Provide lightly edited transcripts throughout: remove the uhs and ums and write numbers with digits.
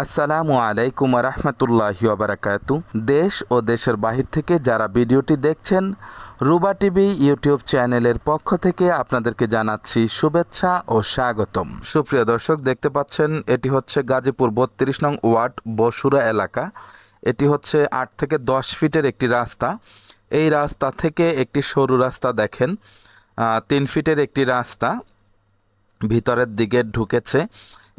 আসসালামু আলাইকুম রহমতুল্লাহি ওবারাকাতু। দেশ ও দেশের বাহির থেকে যারা ভিডিওটি দেখছেন, রুবা টিভি ইউটিউব চ্যানেলের পক্ষ থেকে আপনাদেরকে জানাচ্ছি শুভেচ্ছা ও স্বাগতম। সুপ্রিয় দর্শক, দেখতে পাচ্ছেন এটি হচ্ছে গাজীপুর 32 নং ওয়ার্ড বসুরা এলাকা। এটি হচ্ছে 8 থেকে 10 ফিটের একটি রাস্তা। এই রাস্তা থেকে একটি সরু রাস্তা দেখেন, 3 ফিটের একটি রাস্তা ভিতরের দিকে ঢুকেছে।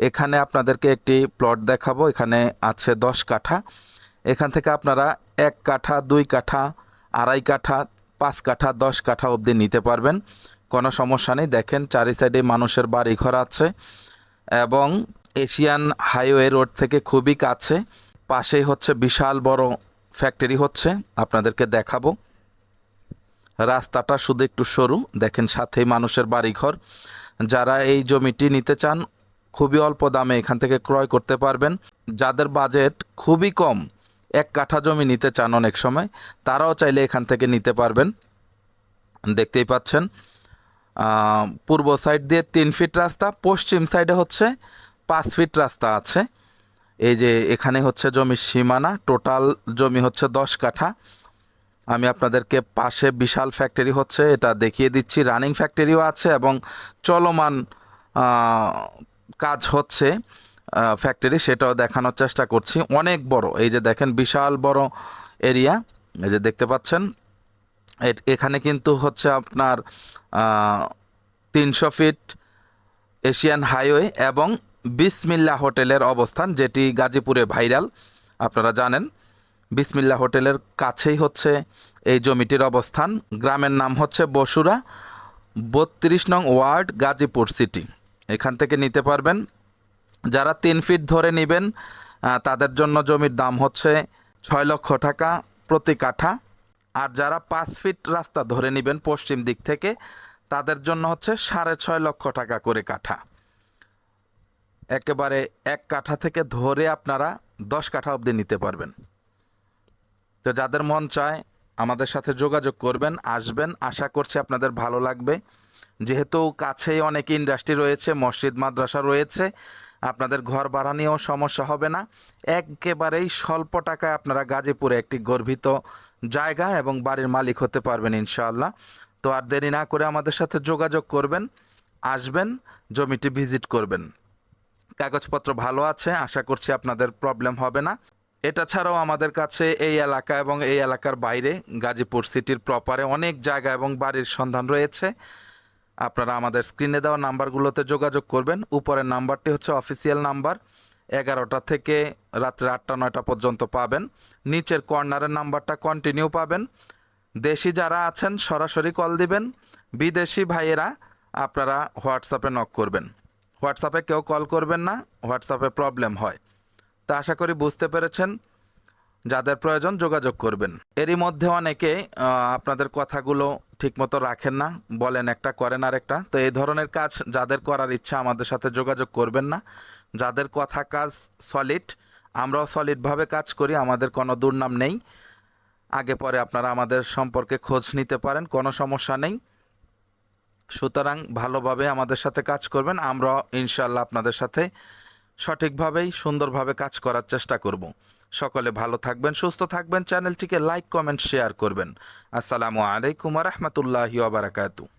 এখানে আপনাদেরকে একটি প্লট দেখাবো। এখানে আছে 10 কাঠা। এখান থেকে আপনারা 1 কাঠা, 2 কাঠা, 2.5 কাঠা, 5 কাঠা, 10 কাঠা অবধি নিতে পারবেন, কোনো সমস্যা নেই। দেখেন চারি সাইডে মানুষের বাড়ি ঘর আছে এবং এশিয়ান হাইওয়ে রোড থেকে খুবই কাছে। পাশেই হচ্ছে বিশাল বড় ফ্যাক্টরি হচ্ছে, আপনাদেরকে দেখাবো। রাস্তাটা শুধু একটু সরু, দেখেন সাথেই মানুষের বাড়িঘর। যারা এই জমিটি নিতে চান, খুবই অল্প দামে এখান থেকে ক্রয় করতে পারবেন। যাদের বাজেট খুবই কম, 1 কাঠা জমি নিতে চান অনেক সময়, তারাও চাইলে এখান থেকে নিতে পারবেন। দেখতেই পাচ্ছেন পূর্ব সাইড দিয়ে 3 ফিট রাস্তা, পশ্চিম সাইডে হচ্ছে 5 ফিট রাস্তা আছে। এই যে এখানে হচ্ছে জমির সীমানা। টোটাল জমি হচ্ছে 10 কাঠা। আমি আপনাদেরকে পাশে বিশাল ফ্যাক্টরি হচ্ছে এটা দেখিয়ে দিচ্ছি। রানিং ফ্যাক্টরিও আছে এবং চলমান কাজ হচ্ছে ফ্যাক্টরি, সেটাও দেখানোর চেষ্টা করছি। অনেক বড়, এই যে দেখেন বিশাল বড় এরিয়া, এই যে দেখতে পাচ্ছেন। এখানে কিন্তু হচ্ছে আপনার 300 ফিট এশিয়ান হাইওয়ে এবং বিসমিল্লা হোটেলের অবস্থান, যেটি গাজীপুরে ভাইরাল, আপনারা জানেন। বিসমিল্লা হোটেলের কাছেই হচ্ছে এই জমিটির অবস্থান। গ্রামের নাম হচ্ছে বসুরা, 32 নং ওয়ার্ড, গাজীপুর সিটি। এখান থেকে নিতে পারবেন। যারা 3 ফিট ধরে নেবেন তাদের জন্য জমির দাম হচ্ছে 6 লক্ষ টাকা প্রতি কাঠা। আর যারা 5 ফিট রাস্তা ধরে নেবেন পশ্চিম দিক থেকে, তাদের জন্য হচ্ছে 6.5 লক্ষ টাকা করে কাঠা। একেবারে 1 কাঠা থেকে ধরে আপনারা 10 কাঠা অবধি নিতে পারবেন। তো যাদের মন চায় আমাদের সাথে যোগাযোগ করবেন, আসবেন। আশা করছি আপনাদের ভালো লাগবে। যেহেতু কাছেই অনেক ইন্ডাস্ট্রি রয়েছে, মসজিদ মাদ্রাসা রয়েছে, আপনাদের ঘর ভাড়া নিয়েও সমস্যা হবে না। একেবারেই স্বল্প টাকায় আপনারা গাজীপুরে একটি গর্বিত জায়গা এবং বাড়ির মালিক হতে পারবেন ইনশাআল্লাহ। তো আর দেরি না করে আমাদের সাথে যোগাযোগ করবেন, আসবেন, জমিটি ভিজিট করবেন। কাগজপত্র ভালো আছে, আশা করছি আপনাদের প্রবলেম হবে না। এটা ছাড়াও আমাদের কাছে এই এলাকা এবং এই এলাকার বাইরে গাজীপুর সিটির প্রপারে অনেক জায়গা এবং বাড়ির সন্ধান রয়েছে। আপনারা আমাদের স্ক্রিনে দেওয়া নাম্বারগুলোতে যোগাযোগ করবেন। উপরের নাম্বারটি হচ্ছে অফিসিয়াল নাম্বার, 11টা থেকে রাত্রে 8টা-9টা পর্যন্ত পাবেন। নিচের কর্নারের নাম্বারটা কন্টিনিউ পাবেন। দেশি যারা আছেন সরাসরি কল দিবেন, বিদেশি ভাইয়েরা আপনারা হোয়াটসঅ্যাপে নক করবেন। হোয়াটসঅ্যাপে কেউ কল করবেন না, হোয়াটসঅ্যাপে প্রবলেম হয়। তা আশা করি বুঝতে পেরেছেন। যাদের প্রয়োজন যোগাযোগ করবেন। এরই মধ্যে অনেকে আপনাদের কথাগুলো ঠিকমতো রাখেন না, বলেন একটা করেন আরেকটা। তো এই ধরনের কাজ যাদের করার ইচ্ছা আমাদের সাথে যোগাযোগ করবেন না। যাদের কথা কাজ সলিড, আমরাও সলিডভাবে কাজ করি, আমাদের কোনো দুর্নাম নেই। আগে পরে আপনারা আমাদের সম্পর্কে খোঁজ নিতে পারেন, কোনো সমস্যা নেই। সুতরাং ভালোভাবে আমাদের সাথে কাজ করবেন, আমরা ইনশাআল্লাহ আপনাদের সাথে সঠিকভাবেই সুন্দরভাবে কাজ করার চেষ্টা করব। সকলে ভালো থাকবেন, সুস্থ থাকবেন। চ্যানেলটিকে লাইক, কমেন্ট, শেয়ার করবেন। আসসালামু আলাইকুম ওয়া রাহমাতুল্লাহি ওয়া বারাকাতুহু।